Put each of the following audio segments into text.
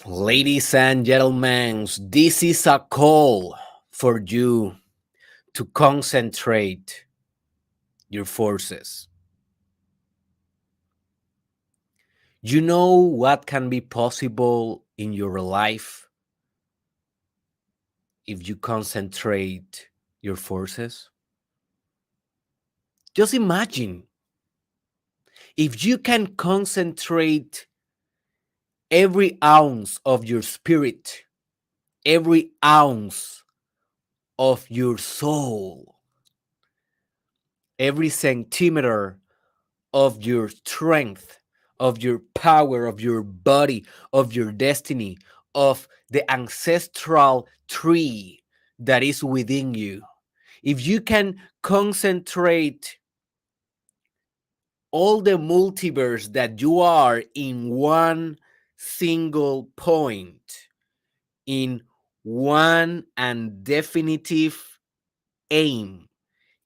Ladies and gentlemen, this is a call for you to concentrate your forces. You know what can be possible in your life if you concentrate your forces? Just imagine if you can concentrate every ounce of your spirit, every ounce of your soul, every centimeter of your strength, of your power, of your body, of your destiny, of the ancestral tree that is within you. If you can concentrate all the multiverse that you are in one single point, in one and definitive aim,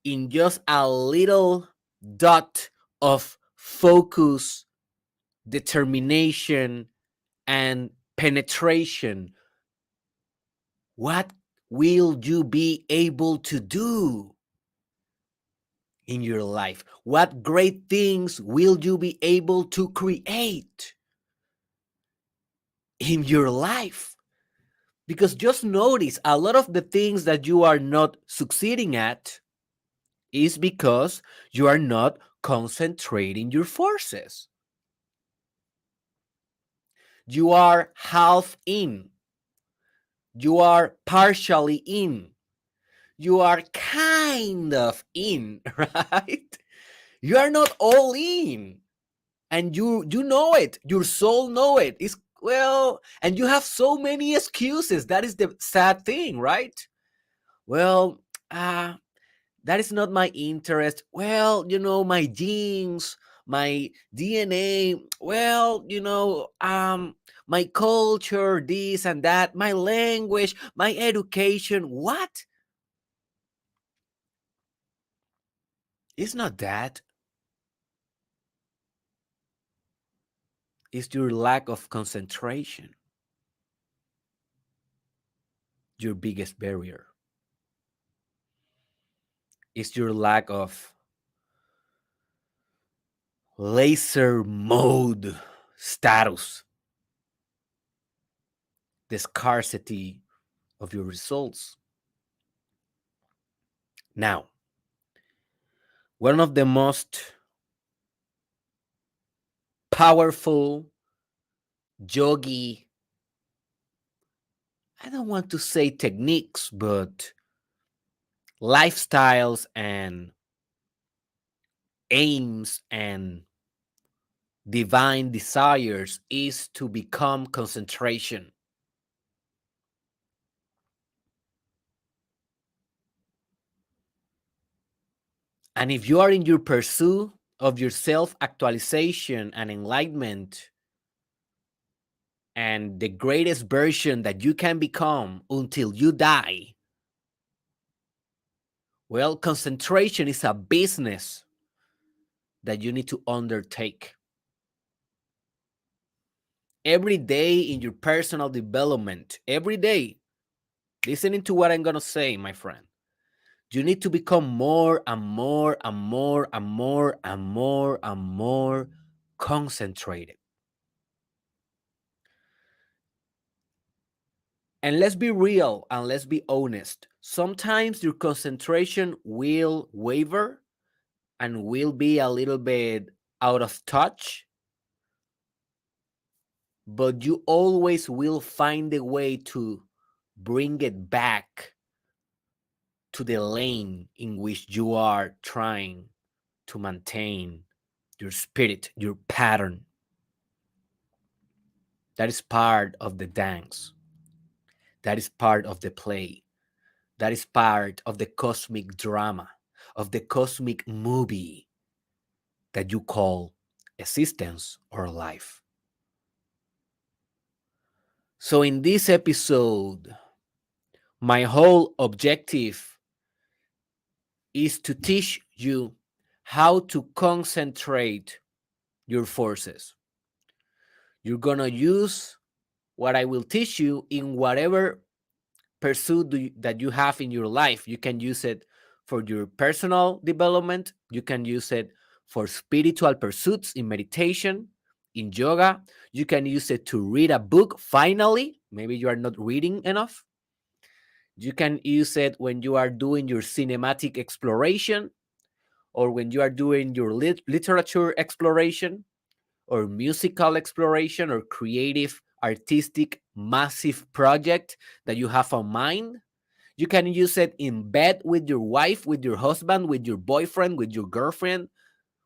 in just a little dot of focus, determination, and penetration, what will you be able to do in your life? What great things will you be able to create in your life? Because just notice a lot of the things that you are not succeeding at is because you are not concentrating your forces. You are half in, you are partially in, you are kind of in, right? You are not all in, and you know it. Your soul know it. It's well, and you have so many excuses. That is the sad thing, right? Well, uh, that is not my interest. Well, my genes, my DNA. Well, my culture, this and that, my language, my education. What? It's not that. It's your lack of concentration, your biggest barrier. It's your lack of laser mode status, the scarcity of your results. Now, one of the most powerful yogi, I don't want to say techniques, but lifestyles and aims and divine desires is to become concentration. And if you are in your pursuit of your self actualization and enlightenment and the greatest version that you can become until you die, well, concentration is a business that you need to undertake. Every day in your personal development, every day, listening to what I'm going to say, my friend, you need to become more and more and more and more and more and more concentrated. And let's be real and let's be honest. Sometimes your concentration will waver and will be a little bit out of touch, but you always will find a way to bring it back to the lane in which you are trying to maintain your spirit, your pattern. That is part of the dance. That is part of the play. That is part of the cosmic drama, of the cosmic movie that you call existence or life. So, in this episode, my whole objective is to teach you how to concentrate your forces. You're going to use what I will teach you in whatever pursuit that you have in your life. You can use it for your personal development. You can use it for spiritual pursuits in meditation, in yoga. You can use it to read a book finally. Maybe you are not reading enough. You can use it when you are doing your cinematic exploration, or when you are doing your literature exploration, or musical exploration, or creative, artistic, massive project that you have on mind. You can use it in bed with your wife, with your husband, with your boyfriend, with your girlfriend,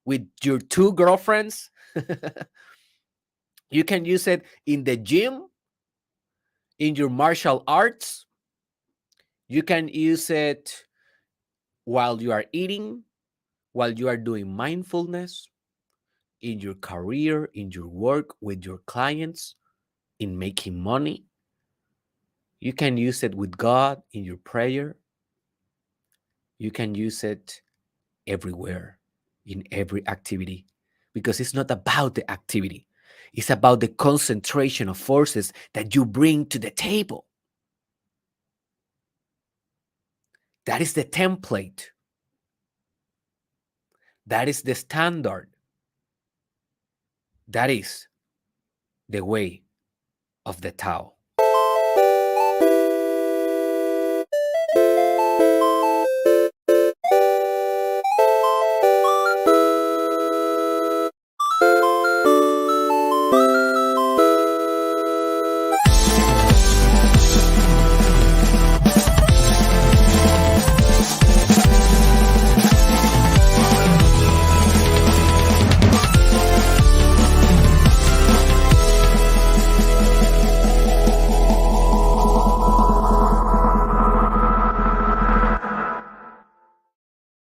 with your two girlfriends. You can use it in the gym, in your martial arts. You can use it while you are eating, while you are doing mindfulness, in your career, in your work, with your clients, in making money. You can use it with God in your prayer. You can use it everywhere, in every activity, because it's not about the activity. It's about the concentration of forces that you bring to the table. That is the template. That is the standard. That is the way of the Tao.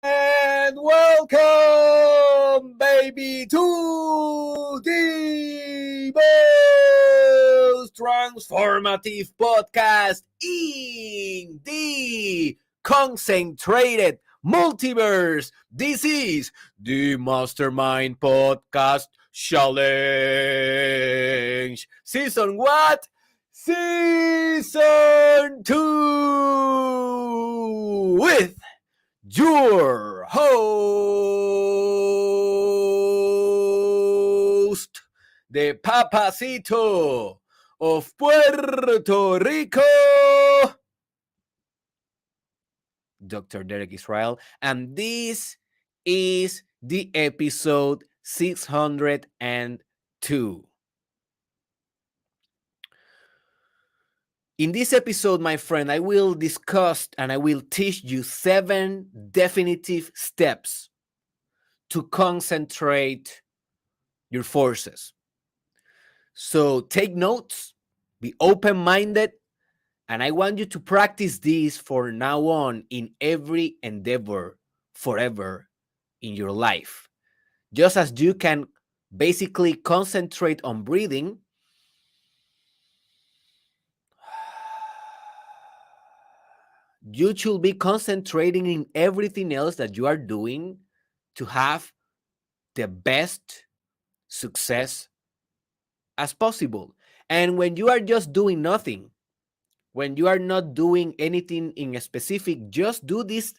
And welcome, baby, to the most transformative podcast in the concentrated multiverse. This is the Mastermind Podcast Challenge. Season what? Season 2 with your host, the Papacito of Puerto Rico, Dr. Derek Israel, and this is the episode 602. In this episode, my friend, I will discuss and I will teach you 7 definitive steps to concentrate your forces. So take notes, be open-minded, and I want you to practice this for now on in every endeavor forever in your life. Just as you can basically concentrate on breathing, you should be concentrating in everything else that you are doing to have the best success as possible. And when you are just doing nothing, when you are not doing anything in a specific, just do this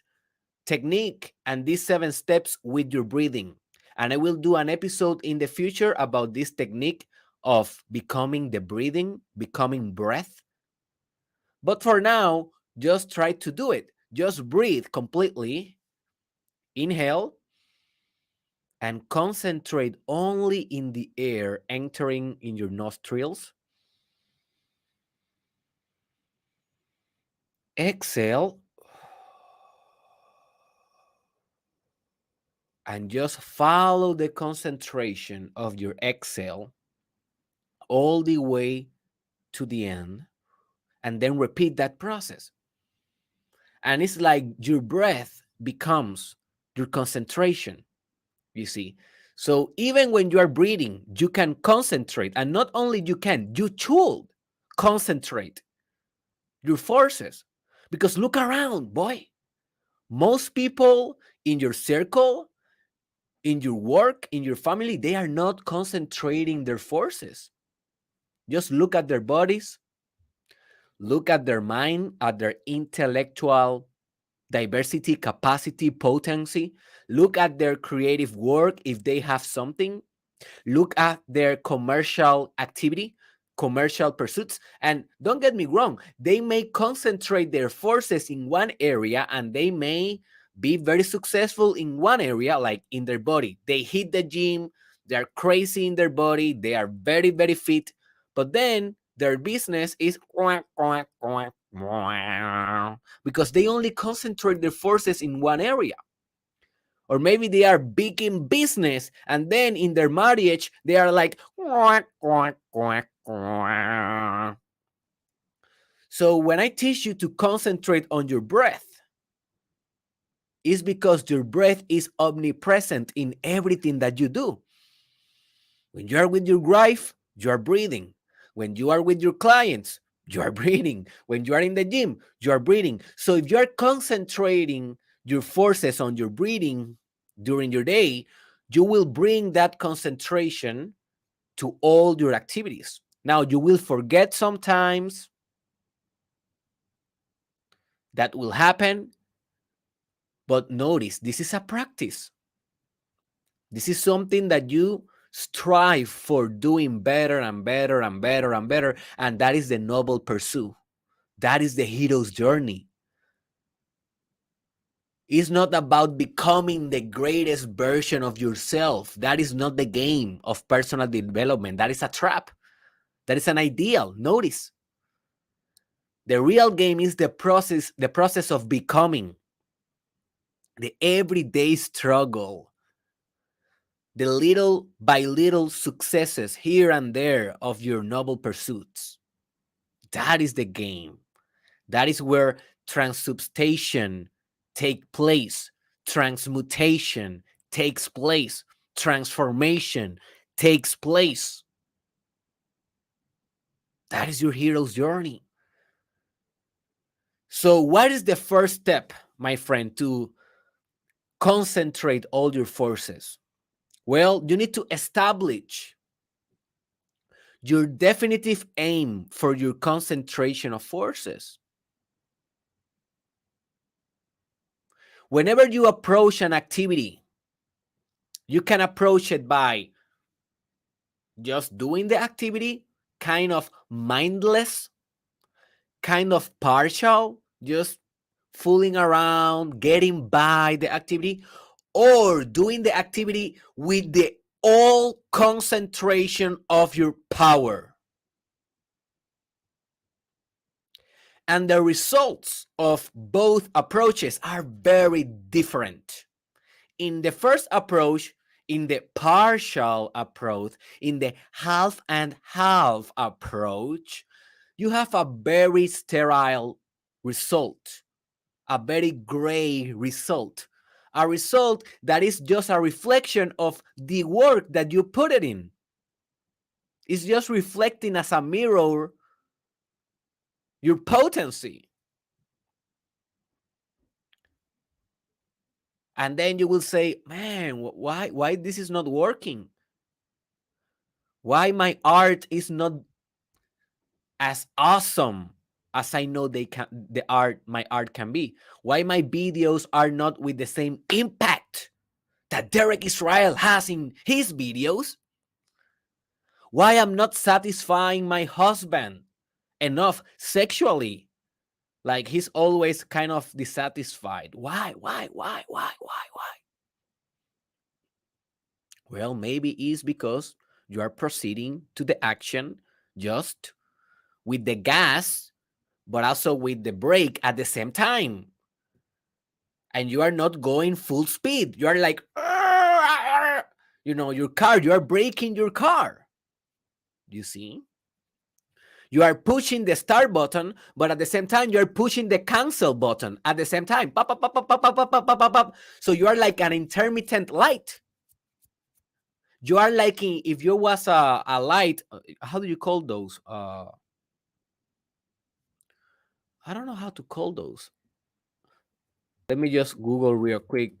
technique and these 7 steps with your breathing. And I will do an episode in the future about this technique of becoming the breathing, becoming breath. But for now, just try to do it. Just breathe completely. Inhale and concentrate only in the air entering in your nostrils. Exhale and just follow the concentration of your exhale all the way to the end, and then repeat that process. And it's like your breath becomes your concentration, you see. So even when you are breathing, you can concentrate, and not only you should concentrate your forces. Because look around, boy. Most people in your circle, in your work, in your family, they are not concentrating their forces. Just look at their bodies, look at their mind, at their intellectual diversity, capacity, potency. Look at their creative work if they have something. Look at their commercial activity, commercial pursuits. And don't get me wrong, they may concentrate their forces in one area and they may be very successful in one area, like in their body. They hit the gym, they're crazy in their body, they are very, very fit. But then their business is because they only concentrate their forces in one area. Or maybe they are big in business and then in their marriage they are like quack, quack, quack, quack. So when I teach you to concentrate on your breath, it's because your breath is omnipresent in everything that you do. When you are with your wife, you are breathing. When you are with your clients, you are breathing. When you are in the gym, you are breathing. So if you are concentrating your forces on your breathing during your day, you will bring that concentration to all your activities. Now, you will forget sometimes. That will happen. But notice, this is a practice. This is something that you strive for doing better and better and better and better. And that is the noble pursuit. That is the hero's journey. It's not about becoming the greatest version of yourself. That is not the game of personal development. That is a trap. That is an ideal. Notice. The real game is the process of becoming, the everyday struggle, the little by little successes here and there of your noble pursuits. That is the game. That is where transubstantiation takes place, transmutation takes place, transformation takes place. That is your hero's journey. So, what is the first step, my friend, to concentrate all your forces? Well, you need to establish your definitive aim for your concentration of forces. Whenever you approach an activity, you can approach it by just doing the activity, kind of mindless, kind of partial, just fooling around, getting by the activity, or doing the activity with the all concentration of your power. And the results of both approaches are very different. In the first approach, in the partial approach, in the half and half approach, you have a very sterile result, a very gray result, a result that is just a reflection of the work that you put it in. It's just reflecting as a mirror your potency. And then you will say, man, why this is not working? Why my art is not as awesome as I know my art can be? Why my videos are not with the same impact that Derek Israel has in his videos? Why I'm not satisfying my husband enough sexually? Like he's always kind of dissatisfied. Why? Well, maybe it's because you are proceeding to the action just with the gas, but also with the brake at the same time. And you are not going full speed. You are like, your car, you are braking your car. You see? You are pushing the start button, but at the same time, you're pushing the cancel button at the same time. Pop, pop, pop, pop, pop, pop, pop, pop, pop. So you are like an intermittent light. You are like if you was a light, how do you call those? I don't know how to call those. Let me just Google real quick.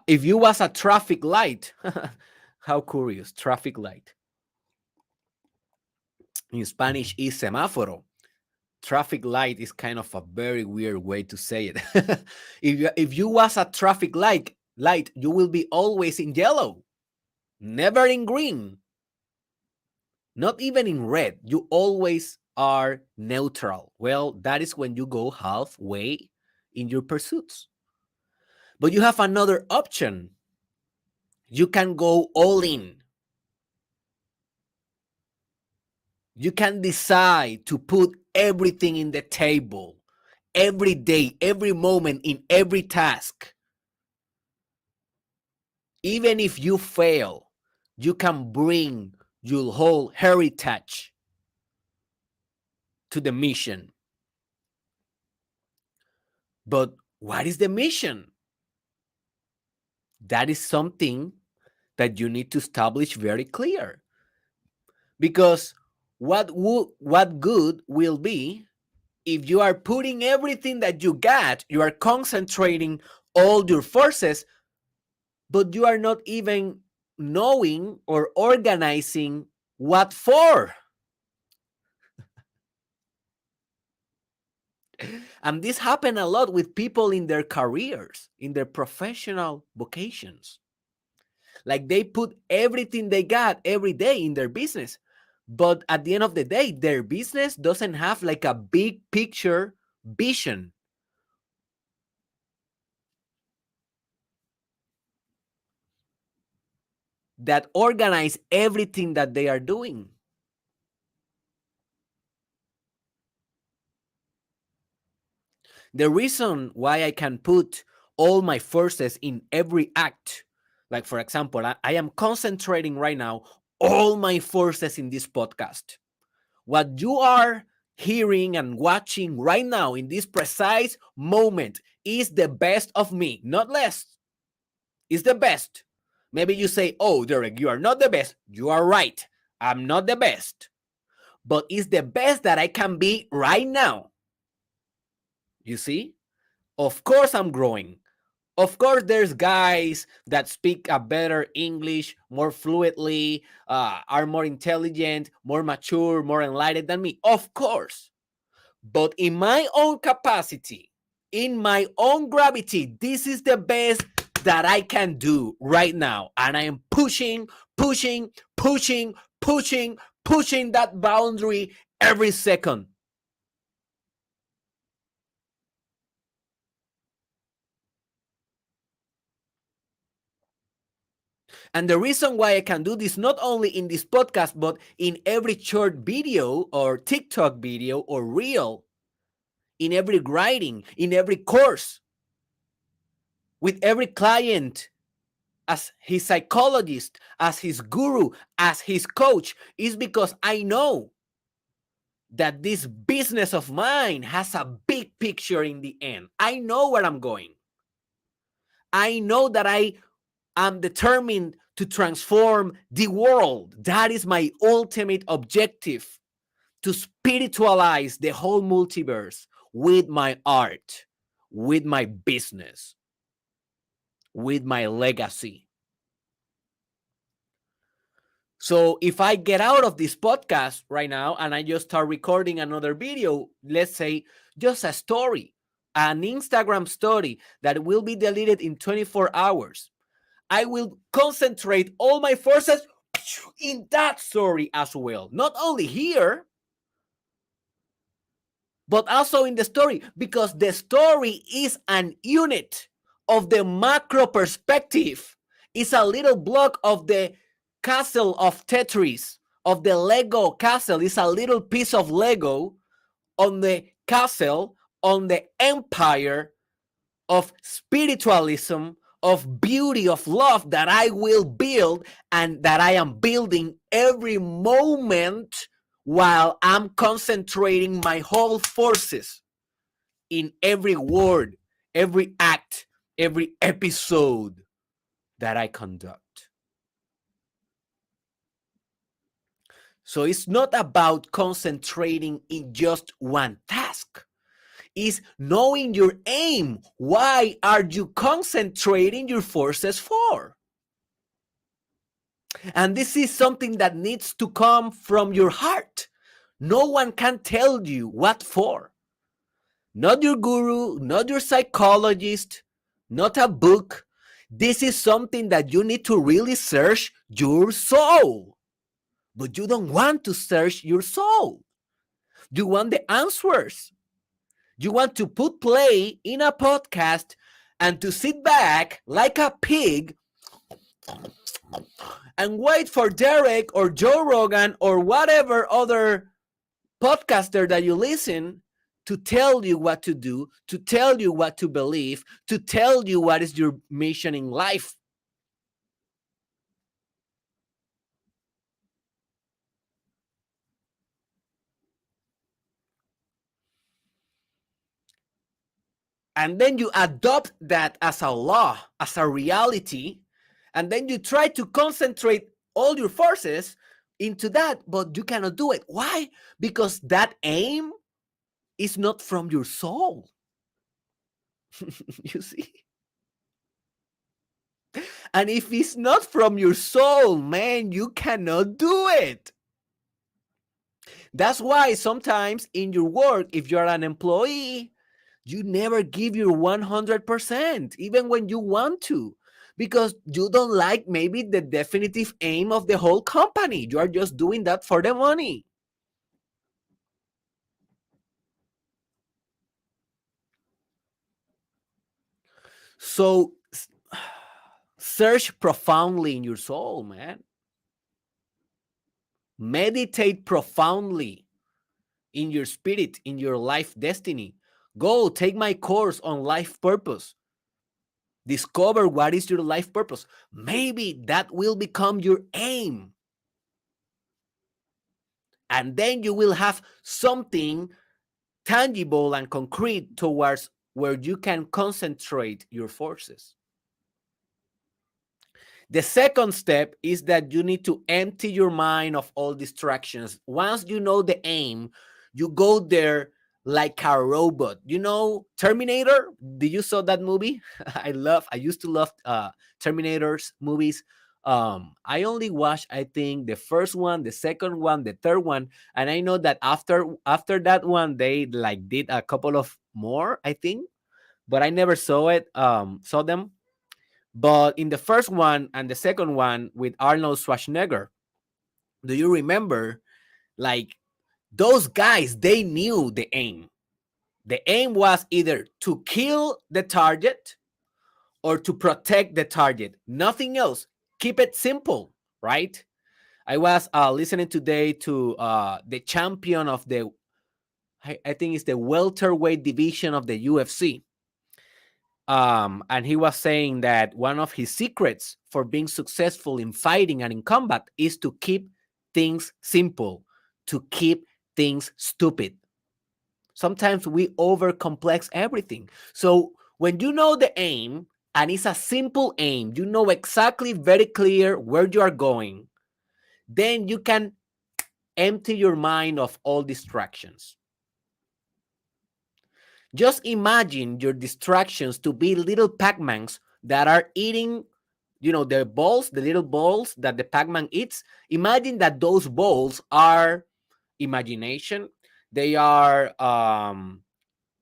If you was a traffic light, how curious, traffic light. In Spanish is semáforo. Traffic light is kind of a very weird way to say it. If you was a traffic light, you will be always in yellow, never in green, not even in red. You always are neutral. Well, that is when you go halfway in your pursuits. But you have another option. You can go all in. You can decide to put everything in the table every day, every moment, in every task. Even if you fail, you can bring your whole heritage to the mission. But what is the mission? That is something that you need to establish very clear. Because what good will be if you are putting everything that you got, you are concentrating all your forces, but you are not even knowing or organizing what for. And this happens a lot with people in their careers, in their professional vocations. Like they put everything they got every day in their business. But at the end of the day, their business doesn't have like a big picture vision. That organize everything that they are doing. The reason why I can put all my forces in every act, like for example, I am concentrating right now all my forces in this podcast. What you are hearing and watching right now in this precise moment is the best of me, not less. It's the best. Maybe you say, oh, Derek, you are not the best. You are right. I'm not the best. But it's the best that I can be right now. You see? Of course, I'm growing. Of course, there's guys that speak a better English, more fluently, are more intelligent, more mature, more enlightened than me. Of course. But in my own capacity, in my own gravity, this is the best that I can do right now. And I am pushing, pushing, pushing, pushing, pushing that boundary every second. And the reason why I can do this, not only in this podcast, but in every short video or TikTok video or reel, in every writing, in every course, with every client, as his psychologist, as his guru, as his coach, is because I know that this business of mine has a big picture in the end. I know where I'm going. I know that I am determined to transform the world. That is my ultimate objective, to spiritualize the whole multiverse with my art, with my business, with my legacy. So if I get out of this podcast right now and I just start recording another video, let's say just a story, an Instagram story that will be deleted in 24 hours, I will concentrate all my forces in that story as well. Not only here, but also in the story, because the story is an unit of the macro perspective. It's a little block of the castle of Tetris, of the Lego castle. It's a little piece of Lego on the castle, on the empire of spiritualism, of beauty, of love that I will build and that I am building every moment while I'm concentrating my whole forces in every word, every act, every episode that I conduct. So it's not about concentrating in just one task. is knowing your aim. Why are you concentrating your forces for? And this is something that needs to come from your heart. No one can tell you what for. Not your guru, not your psychologist, not a book. This is something that you need to really search your soul. But you don't want to search your soul. You want the answers. You want to put play in a podcast and to sit back like a pig and wait for Derek or Joe Rogan or whatever other podcaster that you listen to tell you what to do, to tell you what to believe, to tell you what is your mission in life. And then you adopt that as a law, as a reality, and then you try to concentrate all your forces into that, but you cannot do it. Why? Because that aim is not from your soul. You see? And if it's not from your soul, man, you cannot do it. That's why sometimes in your work, if you're an employee, you never give your 100%, even when you want to, because you don't like maybe the definitive aim of the whole company. You are just doing that for the money. So search profoundly in your soul, man. Meditate profoundly in your spirit, in your life destiny. Go take my course on life purpose. Discover what is your life purpose. Maybe that will become your aim. And then you will have something tangible and concrete towards where you can concentrate your forces. The second step is that you need to empty your mind of all distractions. Once you know the aim, you go there like a robot. You know Terminator? Did you saw that movie? I used to love Terminator's movies. I only watched, I think, the first one, the second one, the third one, and I know that after that one they like did a couple of more, I think, but I never saw them. But in the first one and the second one with Arnold Schwarzenegger, do you remember? Like those guys, they knew the aim. The aim was either to kill the target or to protect the target. Nothing else. Keep it simple, right? I was listening today to the champion of the, I think it's the welterweight division of the UFC. And he was saying that one of his secrets for being successful in fighting and in combat is to keep things simple, to keep things stupid. Sometimes we overcomplex everything. So when you know the aim and it's a simple aim, you know exactly, very clear where you are going, then you can empty your mind of all distractions. Just imagine your distractions to be little Pac-Mans that are eating, the balls, the little balls that the Pac-Man eats. Imagine that those balls are imagination. They are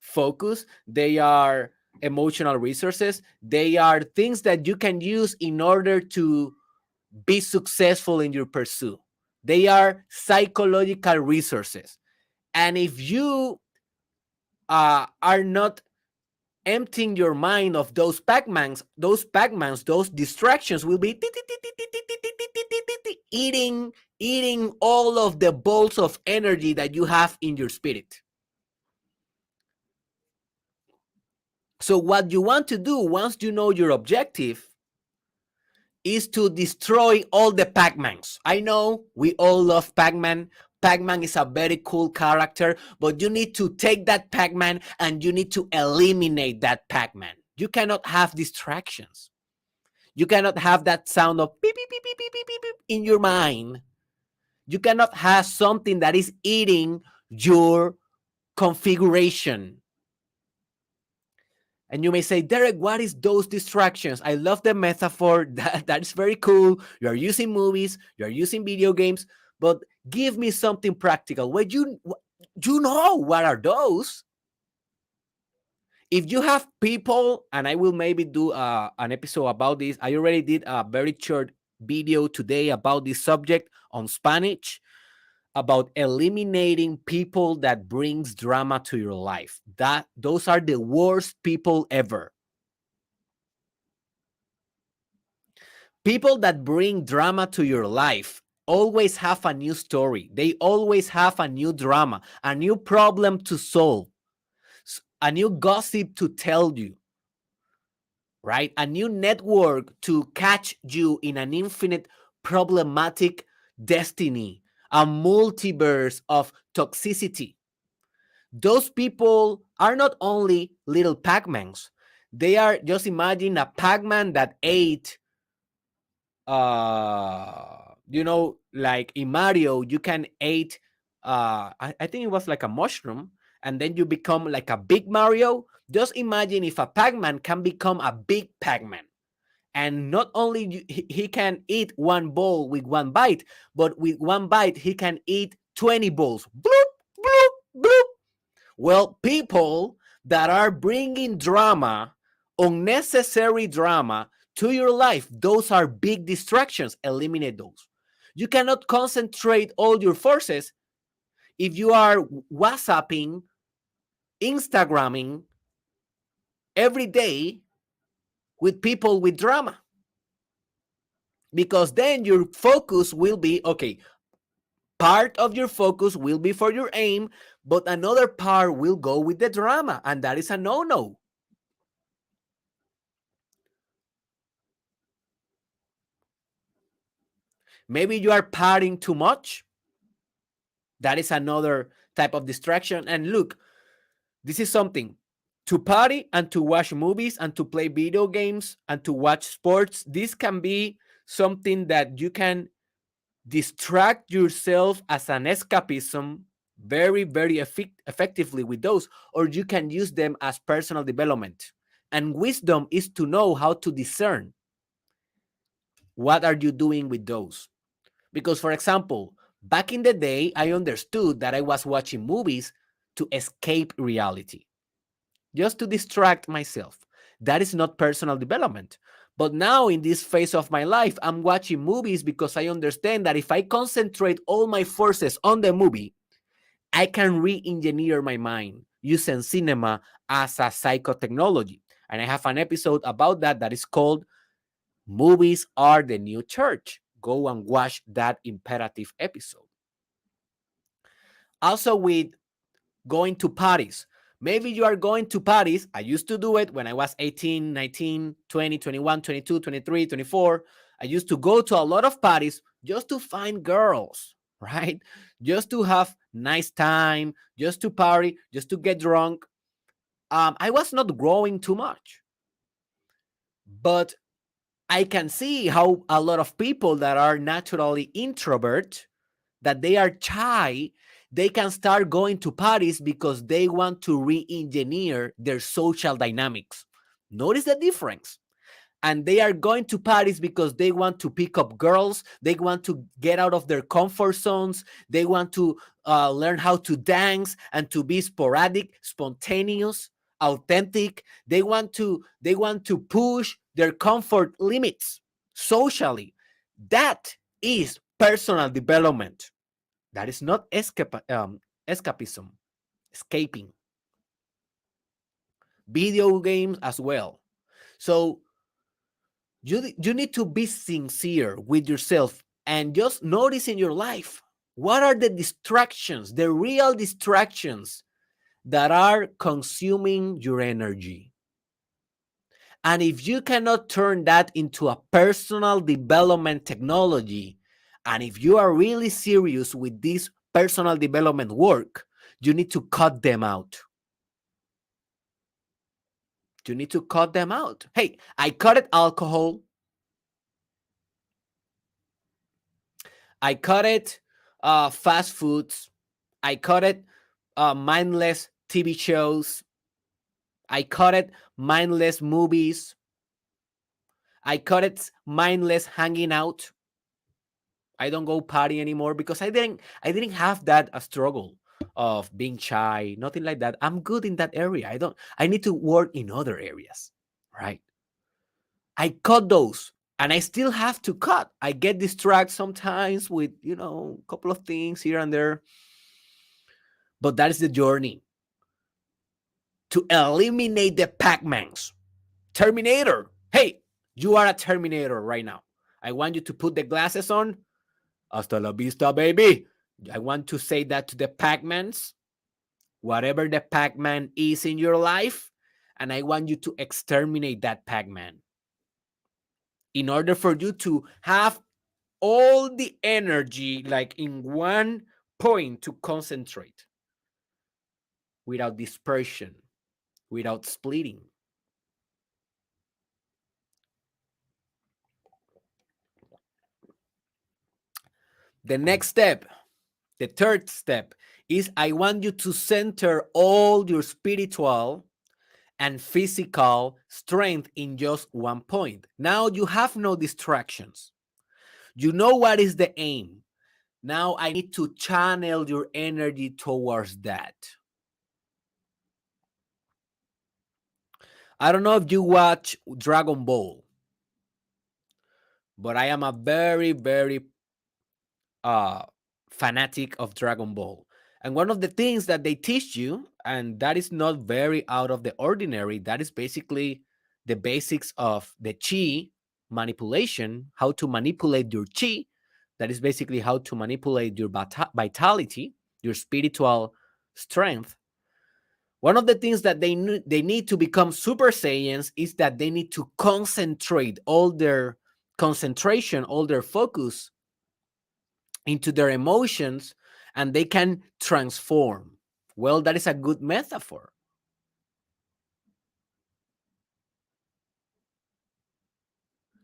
focus. They are emotional resources. They are things that you can use in order to be successful in your pursuit. They are psychological resources. And if you are not emptying your mind of those Pac-Mans, those distractions will be eating all of the bolts of energy that you have in your spirit. So what you want to do once you know your objective is to destroy all the Pac-Mans. I know we all love Pac-Man. Pac-Man is a very cool character, but you need to take that Pac-Man and you need to eliminate that Pac-Man. You cannot have distractions. You cannot have that sound of beep, beep, beep, beep, beep, beep, beep in your mind. You cannot have something that is eating your configuration. And you may say, Derek, what is those distractions? I love the metaphor. That is very cool. You are using movies, you are using video games, but give me something practical. You know what are those? If you have people, and I will maybe do an episode about this. I already did a very short video today about this subject on Spanish, about eliminating people that brings drama to your life. That those are the worst people ever. People that bring drama to your life always have a new story. They always have a new drama, a new problem to solve, a new gossip to tell you, right? A new network to catch you in an infinite problematic destiny, a multiverse of toxicity. Those people are not only little Pac-Mans. They are, just imagine a Pac-Man that ate, like in Mario, you can eat, I think it was like a mushroom, and then you become like a big Mario. Just imagine if a Pac-Man can become a big Pac-Man. And not only he can eat one ball with one bite, but with one bite, he can eat 20 balls. Bloop, bloop, bloop. Well, people that are bringing drama, unnecessary drama to your life, those are big distractions. Eliminate those. You cannot concentrate all your forces if you are WhatsApping, Instagramming every day with people with drama. Because then your focus will be, okay, part of your focus will be for your aim, but another part will go with the drama, and that is a no-no. Maybe you are partying too much. That is another type of distraction. And look, this is something to party and to watch movies and to play video games and to watch sports. This can be something that you can distract yourself as an escapism very, very effectively with those, or you can use them as personal development. And wisdom is to know how to discern what are you doing with those. Because, for example, back in the day, I understood that I was watching movies to escape reality, just to distract myself. That is not personal development. But now, in this phase of my life, I'm watching movies because I understand that if I concentrate all my forces on the movie, I can re-engineer my mind using cinema as a psychotechnology. And I have an episode about that that is called Movies Are the New Church. Go and watch that imperative episode. Also, with going to parties. Maybe you are going to parties. I used to do it when I was 18, 19, 20, 21, 22, 23, 24. I used to go to a lot of parties just to find girls, right? Just to have nice time, just to party, just to get drunk. I was not growing too much, but I can see how a lot of people that are naturally introvert, that they are shy, they can start going to parties because they want to re-engineer their social dynamics. Notice the difference. And they are going to parties because they want to pick up girls. They want to get out of their comfort zones. They want to learn how to dance and to be sporadic, spontaneous, authentic. They want to push their comfort limits socially. That is personal development. That is not escapism, escaping. Video games as well. So you need to be sincere with yourself and just notice in your life what are the distractions, the real distractions that are consuming your energy. And if you cannot turn that into a personal development technology, and if you are really serious with this personal development work, you need to cut them out. You need to cut them out. Hey, I cut it alcohol. I cut it fast foods. I cut it mindless TV shows. I cut it mindless movies. I cut it mindless hanging out. I don't go party anymore because I didn't have that a struggle of being shy, nothing like that. I'm good in that area. I need to work in other areas, right? I cut those and I still have to cut. I get distracted sometimes with, a couple of things here and there, but that is the journey to eliminate the Pac-Mans. Terminator. Hey, you are a Terminator right now. I want you to put the glasses on. Hasta la vista, baby. I want to say that to the Pac-Mans, whatever the Pac-Man is in your life, and I want you to exterminate that Pac-Man in order for you to have all the energy like in one point to concentrate without dispersion, without splitting. The next step, the third step, is I want you to center all your spiritual and physical strength in just one point. Now you have no distractions. You know what is the aim. Now I need to channel your energy towards that. I don't know if you watch Dragon Ball, but I am a very, very uh, fanatic of Dragon Ball. And one of the things that they teach you, and that is not very out of the ordinary, that is basically the basics of the chi manipulation, how to manipulate your chi. That is basically how to manipulate your vitality, your spiritual strength. One of the things that they need to become Super Saiyans is that they need to concentrate all their concentration, all their focus into their emotions, and they can transform. Well, that is a good metaphor.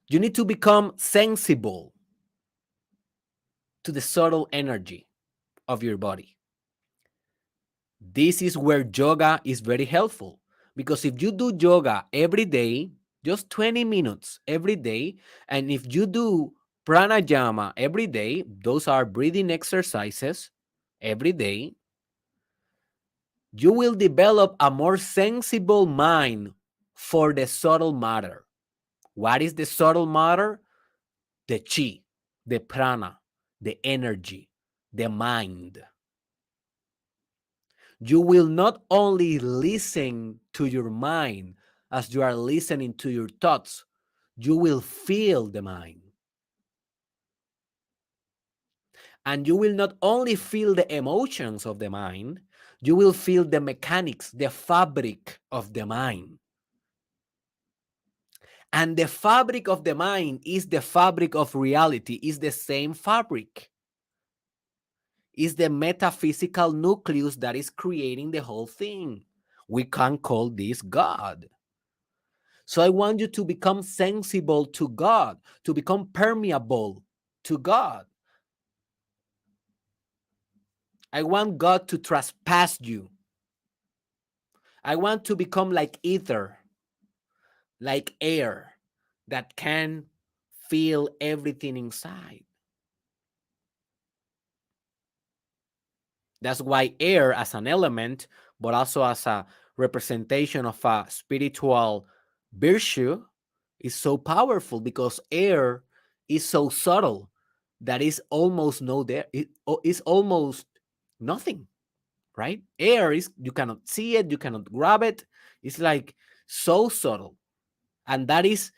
You need to become sensible to the subtle energy of your body. This is where yoga is very helpful, because if you do yoga every day, just 20 minutes every day, and if you do pranayama every day, those are breathing exercises every day, you will develop a more sensible mind for the subtle matter. What is the subtle matter? The chi, the prana, the energy, the mind. You will not only listen to your mind as you are listening to your thoughts, you will feel the mind. And you will not only feel the emotions of the mind, you will feel the mechanics, the fabric of the mind. And the fabric of the mind is the fabric of reality, is the same fabric. Is the metaphysical nucleus that is creating the whole thing. We can call this God. So I want you to become sensible to God, to become permeable to God. I want God to trespass you. I want to become like ether, like air that can feel everything inside. That's why air as an element, but also as a representation of a spiritual virtue, is so powerful, because air is so subtle that is almost no there. It is almost nothing, right? Air is, you cannot see it, you cannot grab it. It's like so subtle. And that is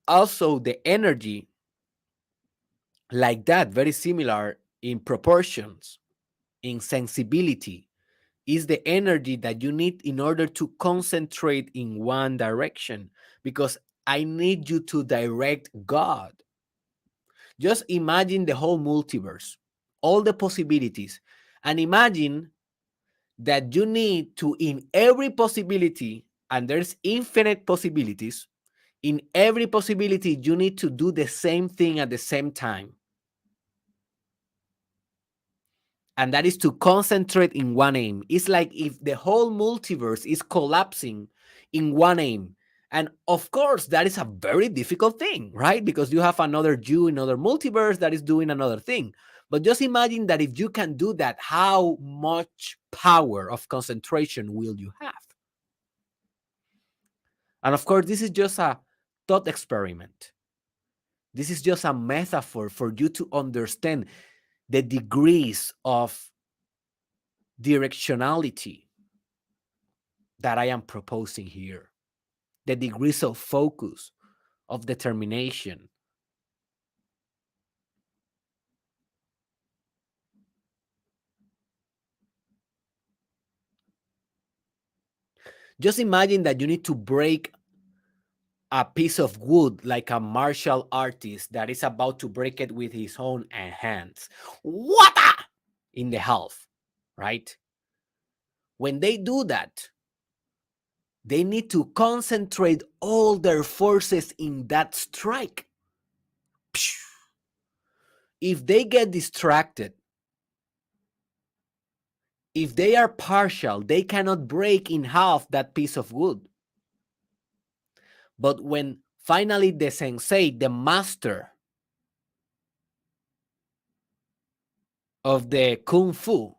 also the energy like that, very similar in proportions, in sensibility, is the energy that you need in order to concentrate in one direction, because I need you to direct God. Just imagine the whole multiverse, all the possibilities, and imagine that you need to, in every possibility, and there's infinite possibilities, in every possibility, you need to do the same thing at the same time. And that is to concentrate in one aim. It's like if the whole multiverse is collapsing in one aim. And of course, that is a very difficult thing, right? Because you have another you in another multiverse that is doing another thing. But just imagine that if you can do that, how much power of concentration will you have? And of course, this is just a thought experiment. This is just a metaphor for you to understand the degrees of directionality that I am proposing here, the degrees of focus, of determination. Just imagine that you need to break a piece of wood like a martial artist that is about to break it with his own hands. Wata! In the half, right? When they do that, they need to concentrate all their forces in that strike. If they get distracted, if they are partial, they cannot break in half that piece of wood. But when finally the sensei, the master of the kung fu,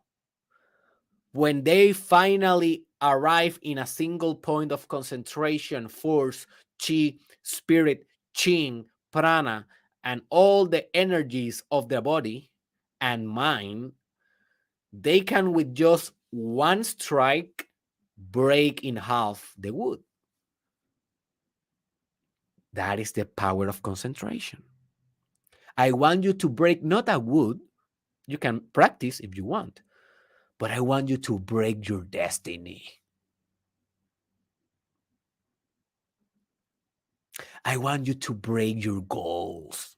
when they finally arrive in a single point of concentration, force, chi, spirit, qing, prana, and all the energies of the body and mind, they can with just one strike break in half the wood. That is the power of concentration. I want you to break not a wood, you can practice if you want, but I want you to break your destiny. I want you to break your goals.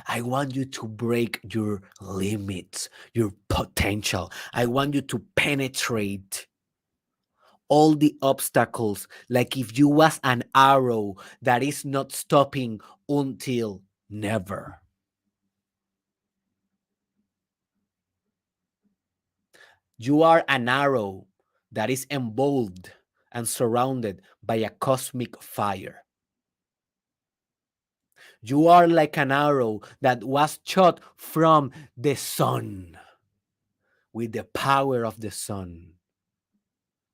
I want you to break your limits, your potential. I want you to penetrate all the obstacles like if you was an arrow that is not stopping until never. You are an arrow that is involved and surrounded by a cosmic fire. You are like an arrow that was shot from the sun with the power of the sun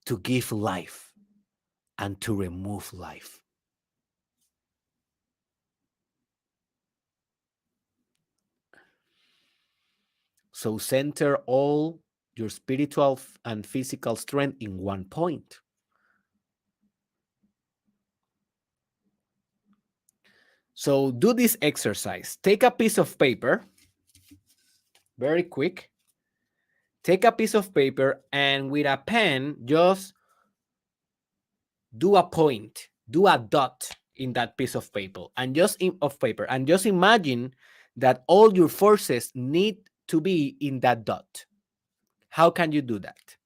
to give life and to remove life. So center all your spiritual and physical strength in one point. So do this exercise. Take a piece of paper, very quick. Take a piece of paper and with a pen, just do a point, do a dot in that piece of paper, and just imagine that all your forces need to be in that dot. How can you do that?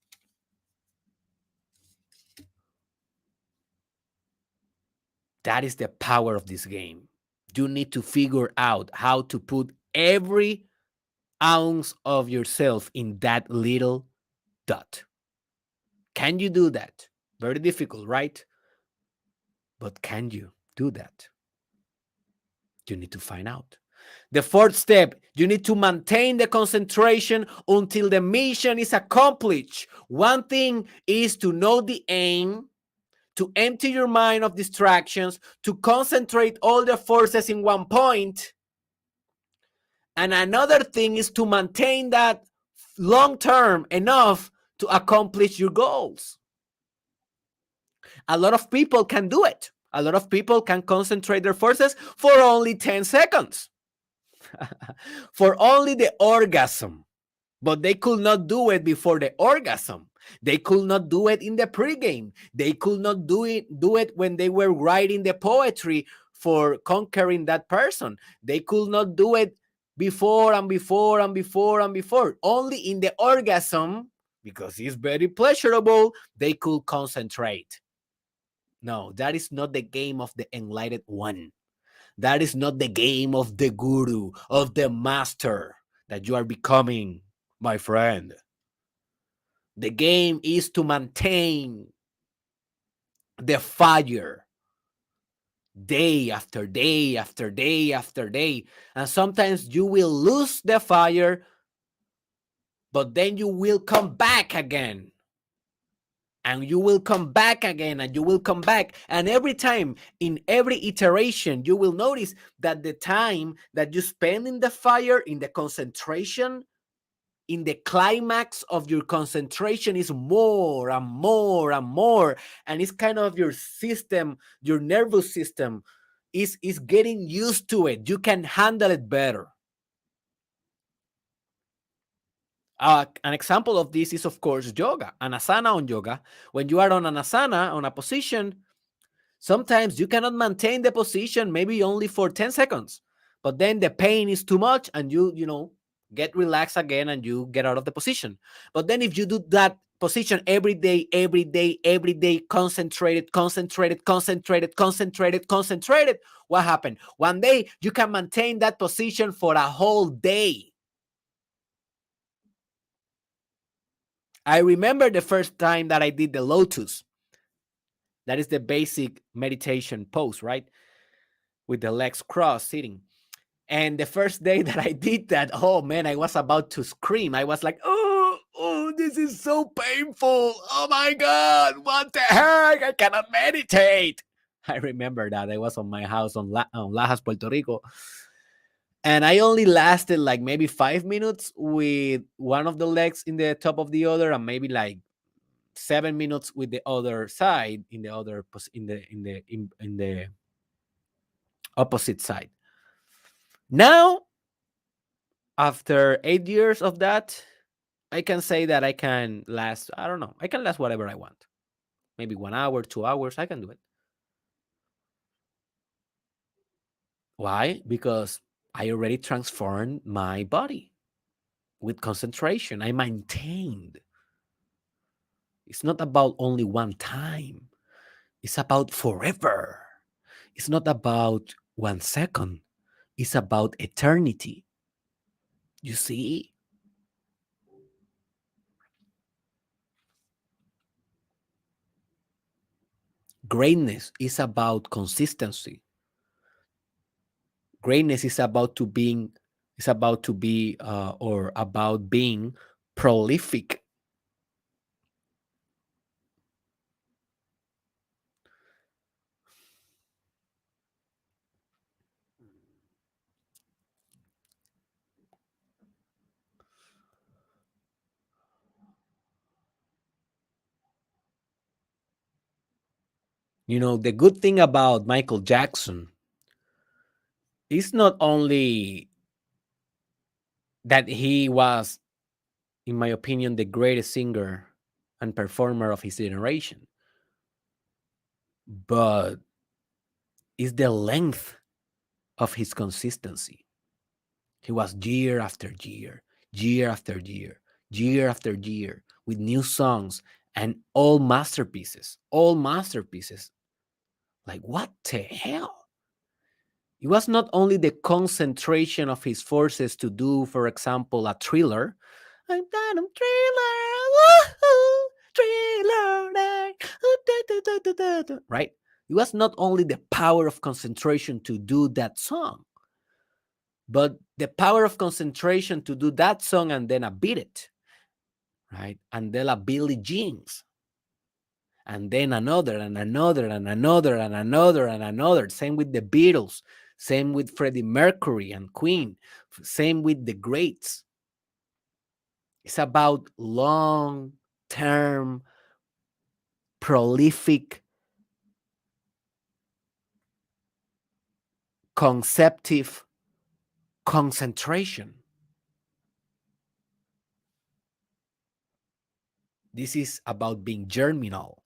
That is the power of this game. You need to figure out how to put every ounce of yourself in that little dot. Can you do that? Very difficult, right? But can you do that? You need to find out. The fourth step, you need to maintain the concentration until the mission is accomplished. One thing is to know the aim, to empty your mind of distractions, to concentrate all the forces in one point. And another thing is to maintain that long term enough to accomplish your goals. A lot of people can do it. A lot of people can concentrate their forces for only 10 seconds, for only the orgasm. But they could not do it before the orgasm. They could not do it in the pregame. They could not do it when they were writing the poetry for conquering that person. They could not do it before and before and before and before. Only in the orgasm, because it's very pleasurable, they could concentrate. No, that is not the game of the enlightened one. That is not the game of the guru, of the master that you are becoming, my friend. The game is to maintain the fire day after day after day after day. And sometimes you will lose the fire, but then you will come back again. And you will come back again, and you will come back. And every time, in every iteration, you will notice that the time that you spend in the fire, in the concentration, in the climax of your concentration is more and more and more. And it's kind of your system, your nervous system is getting used to it. You can handle it better. An example of this is, of course, yoga, an asana on yoga. When you are on an asana, on a position, sometimes you cannot maintain the position, maybe only for 10 seconds, but then the pain is too much and you get relaxed again and you get out of the position. But then if you do that position every day, every day, every day, concentrated, concentrated, concentrated, concentrated, concentrated, what happened? One day you can maintain that position for a whole day. I remember the first time that I did the lotus. That is the basic meditation pose, right? With the legs crossed, sitting. And the first day that I did that, oh man, I was about to scream. I was like, oh, this is so painful. Oh my God, what the heck? I cannot meditate. I remember that. I was on my house on Lajas, Puerto Rico. And I only lasted like maybe 5 minutes with one of the legs in the top of the other, and maybe like 7 minutes with the other side in the other in the opposite side. Now, after 8 years of that, I can say that I can last, I don't know, I can last whatever I want. Maybe 1 hour, 2 hours, I can do it. Why? Because I already transformed my body with concentration. I maintained. It's not about only one time, it's about forever. It's not about 1 second, it's about eternity. You see? Greatness is about consistency. Greatness is about to being is about to be or about being prolific. The good thing about Michael Jackson is not only that he was, in my opinion, the greatest singer and performer of his generation, but is the length of his consistency. He was year after year, year after year, year after year, with new songs and all masterpieces, all masterpieces. Like, what the hell? It was not only the concentration of his forces to do, for example, a thriller. I'm done, I'm thriller, woohoo, thriller, right? It was not only the power of concentration to do that song, but the power of concentration to do that song and then a beat it, right? And then a Billie Jeans, and then another and another and another and another and another. Same with the Beatles, same with Freddie Mercury and Queen, same with the greats. It's about long term, prolific, conceptive concentration. This is about being germinal.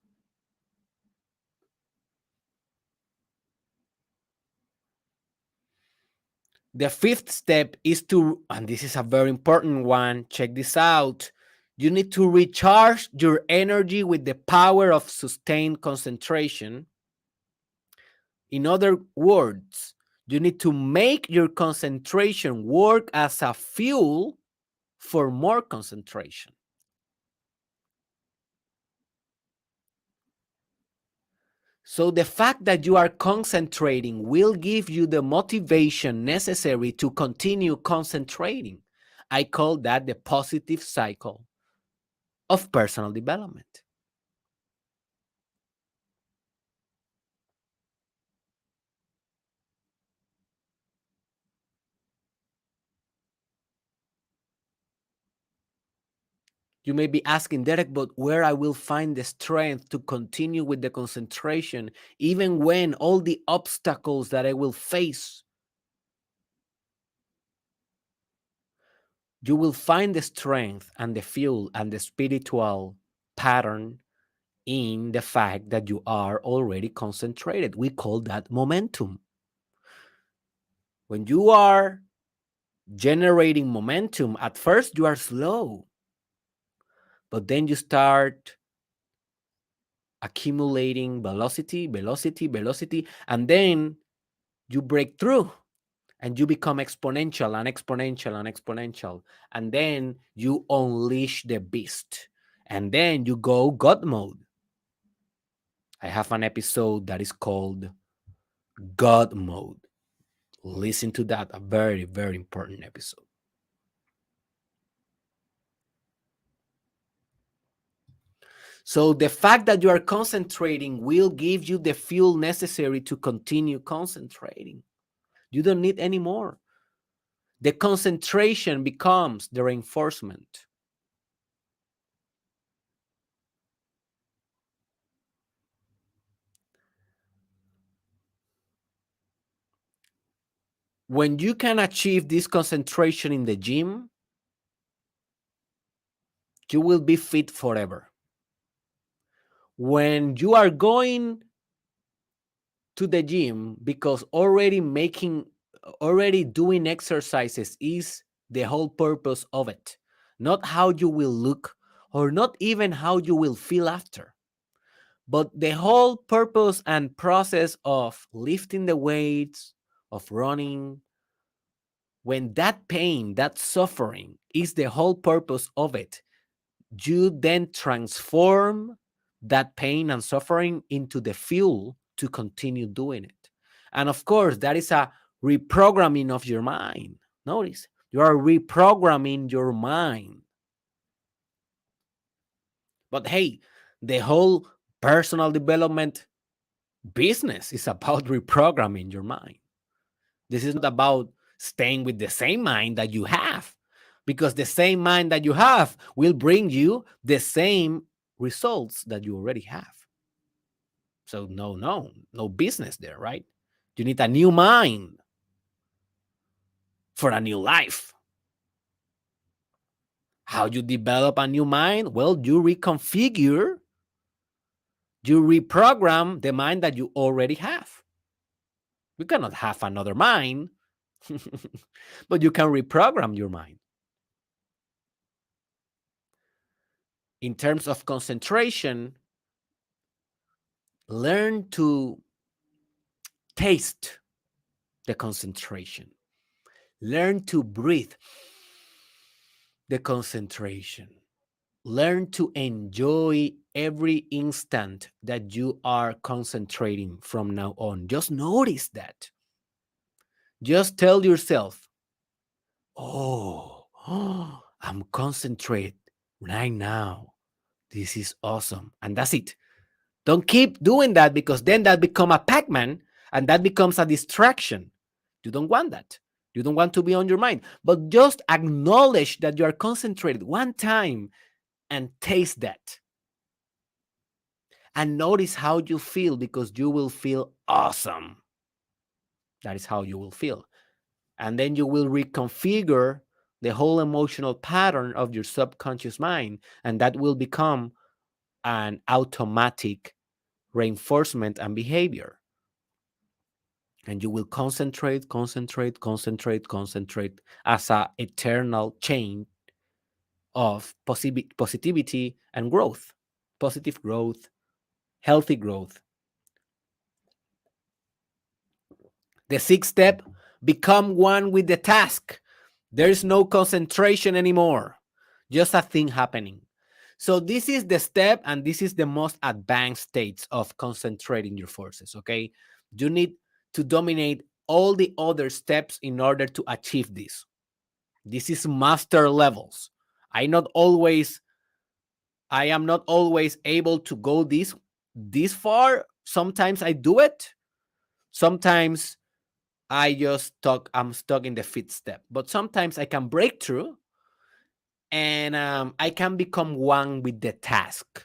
The fifth step is to, and this is a very important one, check this out. You need to recharge your energy with the power of sustained concentration. In other words, you need to make your concentration work as a fuel for more concentration. So the fact that you are concentrating will give you the motivation necessary to continue concentrating. I call that the positive cycle of personal development. You may be asking, Derek, but where I will find the strength to continue with the concentration, even when all the obstacles that I will face, you will find the strength and the fuel and the spiritual pattern in the fact that you are already concentrated. We call that momentum. When you are generating momentum, at first you are slow, but then you start accumulating velocity, velocity, velocity, and then you break through and you become exponential and exponential and exponential. And then you unleash the beast. And then you go God mode. I have an episode that is called God mode. Listen to that, a very, very important episode. So the fact that you are concentrating will give you the fuel necessary to continue concentrating. You don't need any more. The concentration becomes the reinforcement. When you can achieve this concentration in the gym, you will be fit forever. When you are going to the gym because already doing exercises is the whole purpose of it, not how you will look or not even how you will feel after, but the whole purpose and process of lifting the weights, of running. When that pain, that suffering is the whole purpose of it, you then transform that pain and suffering into the fuel to continue doing it. And of course, that is a reprogramming of your mind. Notice, you are reprogramming your mind. But hey, the whole personal development business is about reprogramming your mind. This is not about staying with the same mind that you have, because the same mind that you have will bring you the same results that you already have. So, no business there, right? You need a new mind for a new life. How you develop a new mind? Well, you reconfigure, you reprogram the mind that you already have. You cannot have another mind, but you can reprogram your mind. In terms of concentration, learn to taste the concentration. Learn to breathe the concentration. Learn to enjoy every instant that you are concentrating from now on. Just notice that. Just tell yourself, oh, I'm concentrated right now. This is awesome. And that's it. Don't keep doing that, because then that become a Pac-Man and that becomes a distraction. You don't want that. You don't want to be on your mind. But just acknowledge that you are concentrated one time and taste that. And notice how you feel, because you will feel awesome. That is how you will feel. And then you will reconfigure the whole emotional pattern of your subconscious mind, and that will become an automatic reinforcement and behavior. And you will concentrate, concentrate, concentrate, concentrate as an eternal chain of positivity and growth, positive growth, healthy growth. The sixth step, become one with the task. There is no concentration anymore, just a thing happening. So this is the step, and this is the most advanced states of concentrating your forces. Okay, you need to dominate all the other steps in order to achieve this. This is master levels. I not always I am not always able to go this far. Sometimes I do it. Sometimes I'm stuck in the fifth step. But sometimes I can break through, and I can become one with the task.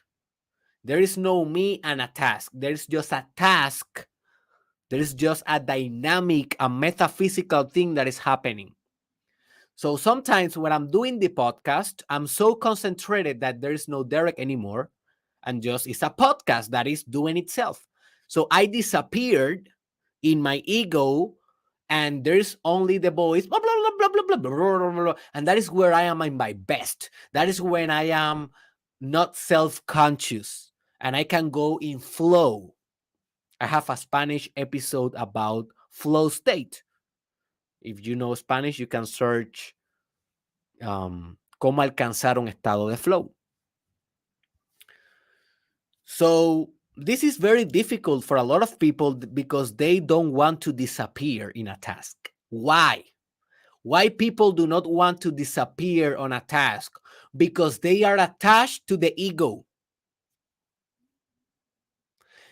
There is no me and a task. There is just a task. There is just a dynamic, a metaphysical thing that is happening. So sometimes when I'm doing the podcast, I'm so concentrated that there is no Derek anymore, and just it's a podcast that is doing itself. So I disappeared in my ego, and there's only the voice, blah, blah, blah, blah, blah, blah, blah, blah, blah, and that is where I am in my best. That is when I am not self-conscious, and I can go in flow. I have a Spanish episode about flow state. If you know Spanish, you can search cómo alcanzar un estado de flow. So this is very difficult for a lot of people because they don't want to disappear in a task. Why? Why people do not want to disappear on a task? Because they are attached to the ego.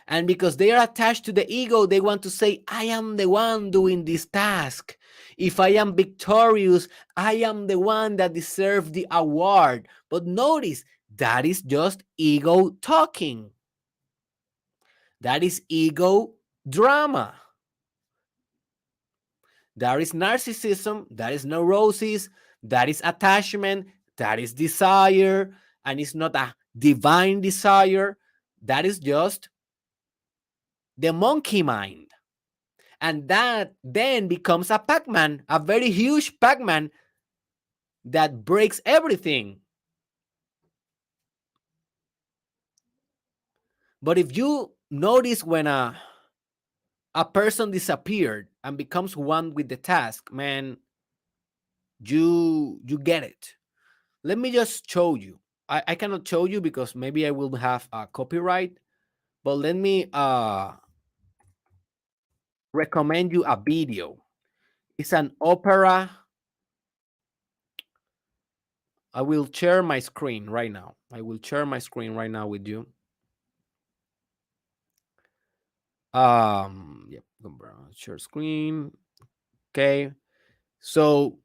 And because they are attached to the ego, they want to say, I am the one doing this task. If I am victorious, I am the one that deserves the award. But notice, that is just ego talking. That is ego drama. That is narcissism. That is neurosis. That is attachment. That is desire. And it's not a divine desire. That is just the monkey mind. And that then becomes a Pac-Man, a very huge Pac-Man that breaks everything. But if you notice when a person disappeared and becomes one with the task, man, you get it. Let me just show you. I cannot show you because maybe I will have a copyright, but let me recommend you a video. It's an opera. I will share my screen right now. I will share my screen right now with you. Yep, share screen. Okay. So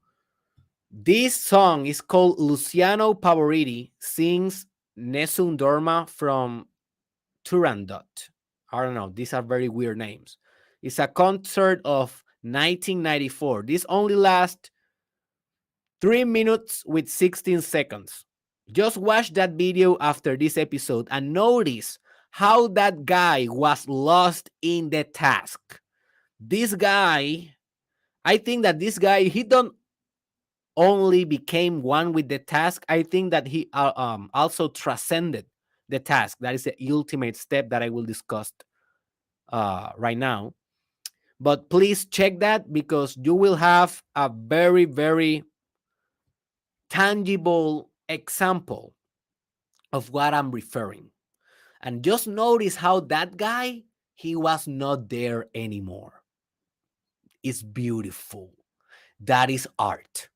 this song is called Luciano Pavarotti sings Nessun Dorma from Turandot. I don't know. These are very weird names. It's a concert of 1994. This only lasts 3 minutes with 16 seconds. Just watch that video after this episode and notice how that guy was lost in the task. This guy, I think that this guy, he don't only became one with the task. I think that he also transcended the task. That is the ultimate step that I will discuss right now. But please check that because you will have a very, very tangible example of what I'm referring. And just notice how that guy, he was not there anymore. It's beautiful. That is art.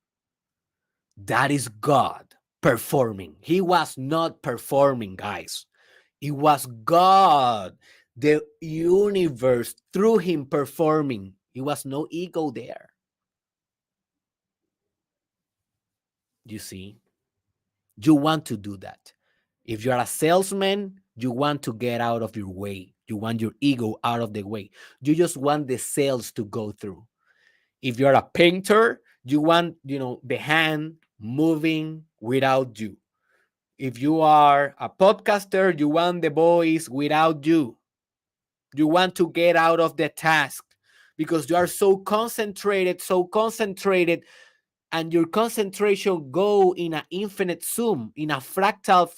That is God performing. He was not performing, guys. It was God, the universe, through him performing. It was no ego there. You see, you want to do that. If you're a salesman, you want to get out of your way. You want your ego out of the way. You just want the sales to go through. If you're a painter, you want, the hand moving without you. If you are a podcaster, you want the voice without you. You want to get out of the task because you are so concentrated, and your concentration go in an infinite zoom, in a fractal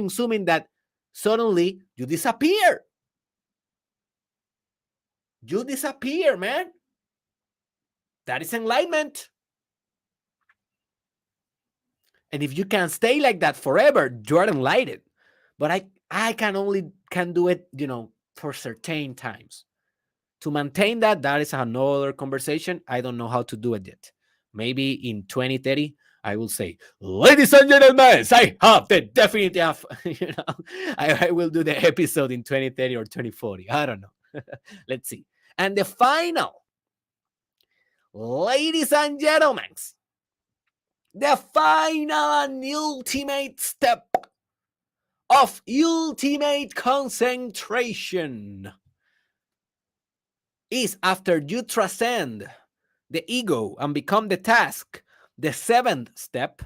zooming, that suddenly you disappear. You disappear, man. That is enlightenment. And if you can stay like that forever, you're enlightened. But I can do it, for certain times. To maintain that, that is another conversation. I don't know how to do it yet. Maybe in 2030, I will say, ladies and gentlemen, I have the definitive, I will do the episode in 2030 or 2040. I don't know. Let's see. And the final, ladies and gentlemen, the final and ultimate step of ultimate concentration is after you transcend the ego and become the task. The seventh step,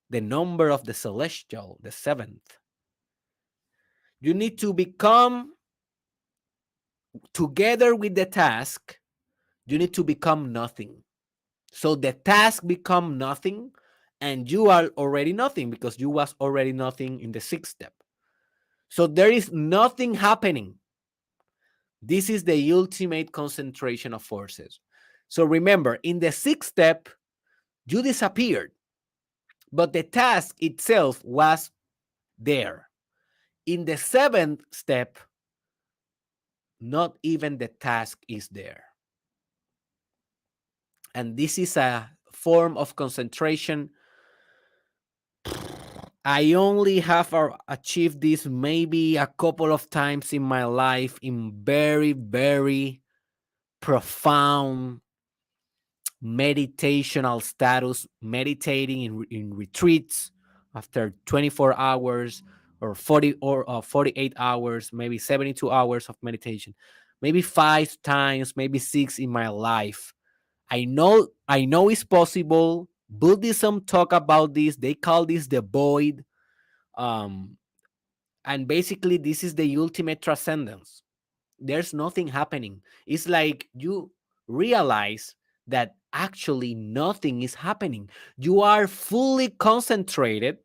the number of the celestial, the seventh. You need to become, together with the task, you need to become nothing. So the task become nothing, and you are already nothing because you was already nothing in the sixth step. So there is nothing happening. This is the ultimate concentration of forces. So remember, in the sixth step, you disappeared, but the task itself was there. In the seventh step, not even the task is there. And this is a form of concentration. I only have achieved this maybe a couple of times in my life in very, very profound meditational status, meditating in retreats after 24 hours or 40 or 48 hours, maybe 72 hours of meditation, maybe 5 times, maybe 6 in my life. I know it's possible. Buddhism talk about this. They call this the void. Um, and basically this is the ultimate transcendence. There's nothing happening. It's like you realize that actually nothing is happening. You are fully concentrated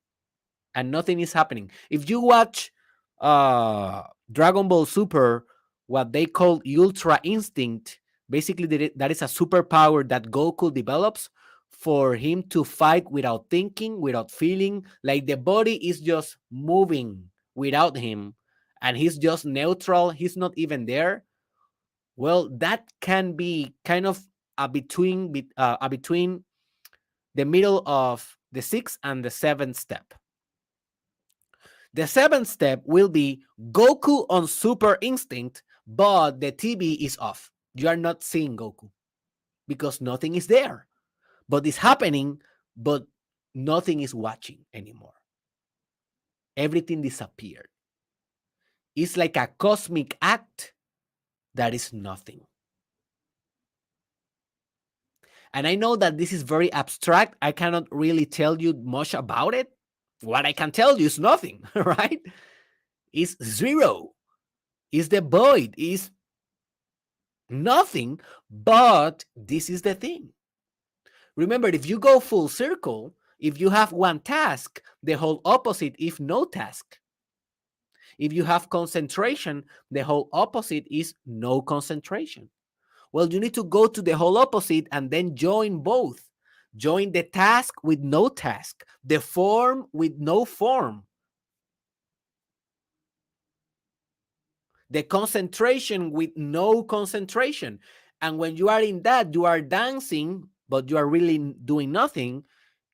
and nothing is happening. If you watch Dragon Ball Super, what they call Ultra Instinct, basically that is a superpower that Goku develops for him to fight without thinking, without feeling, like the body is just moving without him and he's just neutral, he's not even there. Well, that can be kind of between the middle of the sixth and the seventh step. The seventh step will be Goku on Super Instinct, but the TV is off. You are not seeing Goku because nothing is there, but it's happening, but nothing is watching anymore. Everything disappeared. It's like a cosmic act that is nothing. And I know that this is very abstract. I cannot really tell you much about it. What I can tell you is nothing, right? It's zero. It's the void. It's nothing. But this is the thing. Remember, if you go full circle, if you have one task, the whole opposite is no task. If you have concentration, the whole opposite is no concentration. Well, you need to go to the whole opposite and then join both. Join the task with no task, the form with no form, the concentration with no concentration. And when you are in that, you are dancing, but you are really doing nothing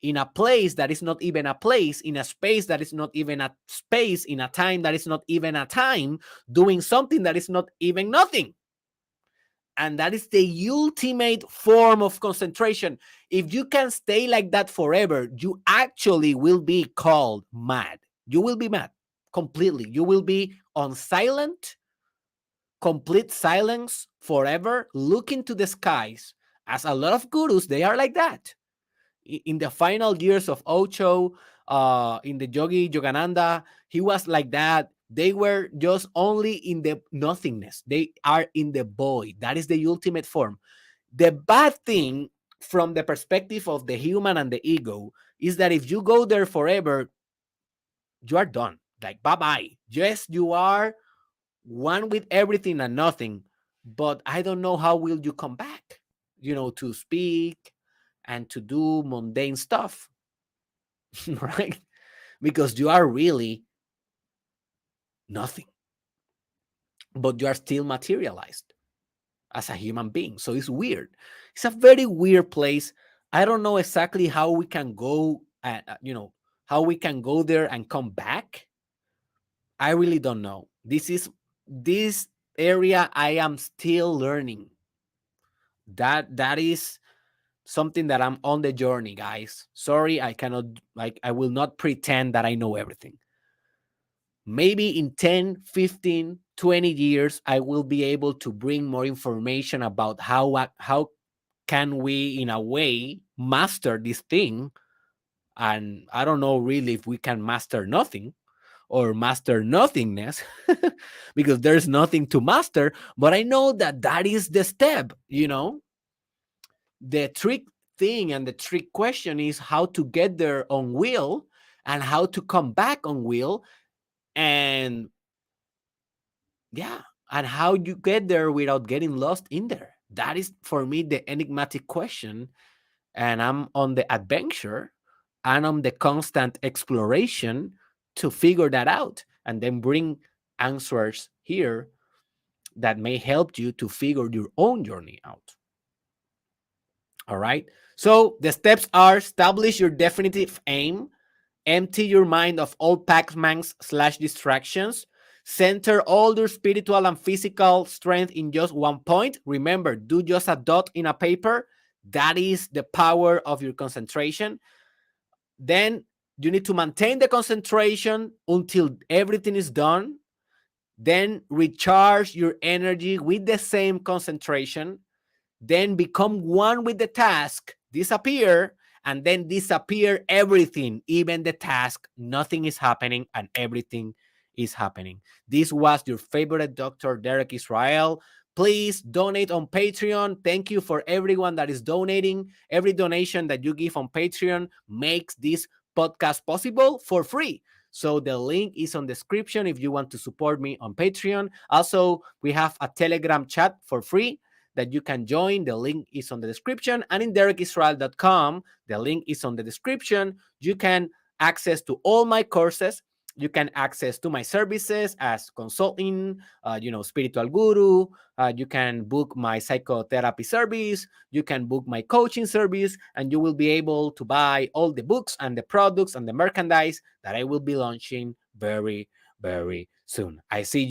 in a place that is not even a place, in a space that is not even a space, in a time that is not even a time, doing something that is not even nothing. And that is the ultimate form of concentration. If you can stay like that forever, you actually will be called mad. You will be mad completely. You will be on silent, complete silence forever, looking to the skies. As a lot of gurus, they are like that. In the final years of Ocho, in the Yogi Yogananda, he was like that. They were just only in the nothingness. They are in the void. That is the ultimate form. The bad thing from the perspective of the human and the ego is that if you go there forever, you are done. Like, bye-bye. Yes, you are one with everything and nothing, but I don't know how will you come back, to speak and to do mundane stuff. right? Because you are really nothing, but you are still materialized as a human being. So it's weird. It's a very weird place. I don't know exactly how we can go, how we can go there and come back. I really don't know. This area I am still learning. That is something that I'm on the journey, guys. Sorry, I cannot, like, I will not pretend that I know everything. Maybe in 10, 15, 20 years, I will be able to bring more information about how can we, in a way, master this thing. And I don't know really if we can master nothing or master nothingness because there's nothing to master. But I know that that is the step, The trick thing and the trick question is how to get there on will and how to come back on will. And yeah, and how you get there without getting lost in there. That is for me the enigmatic question. And I'm on the adventure and on the constant exploration to figure that out and then bring answers here that may help you to figure your own journey out. All right. So the steps are: establish your definitive aim, empty your mind of all Pac-Mans/distractions, center all your spiritual and physical strength in just one point. Remember, do just a dot in a paper. That is the power of your concentration. Then you need to maintain the concentration until everything is done. Then recharge your energy with the same concentration. Then become one with the task, disappear, and then disappear everything, even the task. Nothing is happening and everything is happening. This was your favorite Dr. Derek Israel. Please donate on Patreon. Thank you for everyone that is donating. Every donation that you give on Patreon makes this podcast possible for free. So the link is on the description if you want to support me on Patreon. Also, we have a Telegram chat for free that you can join. The link is on the description. And in derekisrael.com, the link is on the description. You can access to all my courses. You can access to my services as consulting, spiritual guru. You can book my psychotherapy service. You can book my coaching service, and you will be able to buy all the books and the products and the merchandise that I will be launching very, very soon. I see